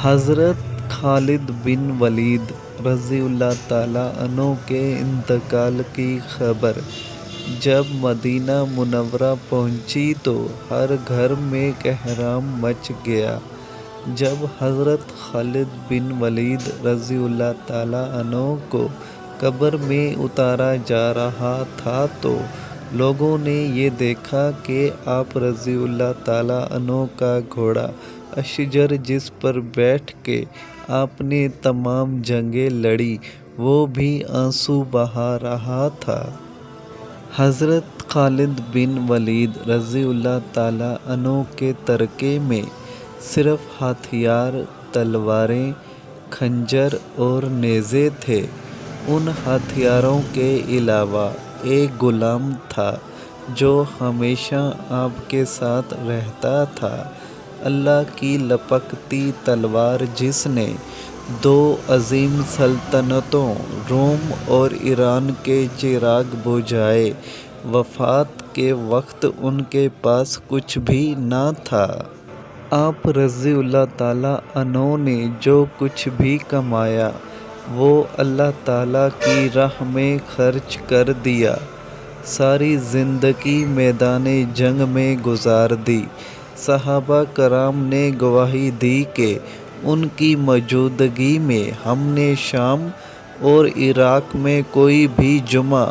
حضرت خالد بن ولید رضی اللہ تعالیٰ عنہ کے انتقال کی خبر جب مدینہ منورہ پہنچی تو ہر گھر میں کہرام مچ گیا۔ جب حضرت خالد بن ولید رضی اللہ تعالیٰ عنہ کو قبر میں اتارا جا رہا تھا تو لوگوں نے یہ دیکھا کہ آپ رضی اللہ تعالیٰ عنہ کا گھوڑا اشجر جس پر بیٹھ کے آپ نے تمام جنگیں لڑی وہ بھی آنسو بہا رہا تھا۔ حضرت خالد بن ولید رضی اللہ تعالیٰ عنہ کے ترکے میں صرف ہتھیار، تلواریں، خنجر اور نیزے تھے۔ ان ہتھیاروں کے علاوہ ایک غلام تھا جو ہمیشہ آپ کے ساتھ رہتا تھا، اللہ کی لپکتی تلوار جس نے دو عظیم سلطنتوں روم اور ایران کے چراغ بجھائے۔ وفات کے وقت ان کے پاس کچھ بھی نہ تھا۔ آپ رضی اللہ تعالیٰ عنہ نے جو کچھ بھی کمایا وہ اللہ تعالیٰ کی راہ میں خرچ کر دیا۔ ساری زندگی میدان جنگ میں گزار دی۔ صحابہ کرام نے گواہی دی کہ ان کی موجودگی میں ہم نے شام اور عراق میں کوئی بھی جمعہ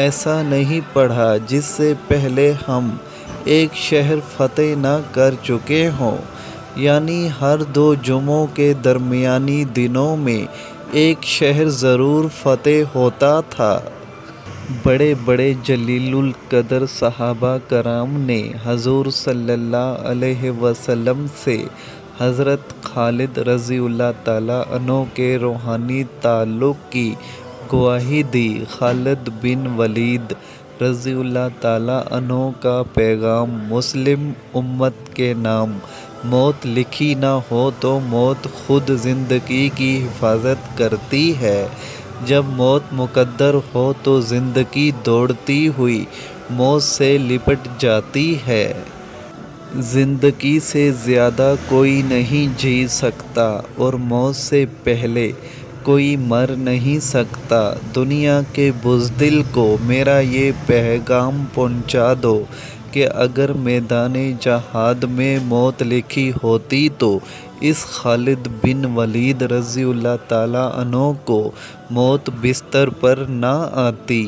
ایسا نہیں پڑھا جس سے پہلے ہم ایک شہر فتح نہ کر چکے ہوں، یعنی ہر دو جمعوں کے درمیانی دنوں میں ایک شہر ضرور فتح ہوتا تھا۔ بڑے بڑے جلیل القدر صحابہ کرام نے حضور صلی اللہ علیہ وسلم سے حضرت خالد رضی اللہ تعالیٰ عنہ کے روحانی تعلق کی گواہی دی۔ خالد بن ولید رضی اللہ تعالیٰ عنہ کا پیغام مسلم امت کے نام: موت لکھی نہ ہو تو موت خود زندگی کی حفاظت کرتی ہے، جب موت مقدر ہو تو زندگی دوڑتی ہوئی موت سے لپٹ جاتی ہے۔ زندگی سے زیادہ کوئی نہیں جی سکتا اور موت سے پہلے کوئی مر نہیں سکتا۔ دنیا کے بزدل کو میرا یہ پیغام پہنچا دو کہ اگر میدان جہاد میں موت لکھی ہوتی تو اس خالد بن ولید رضی اللہ تعالیٰ عنہ کو موت بستر پر نہ آتی۔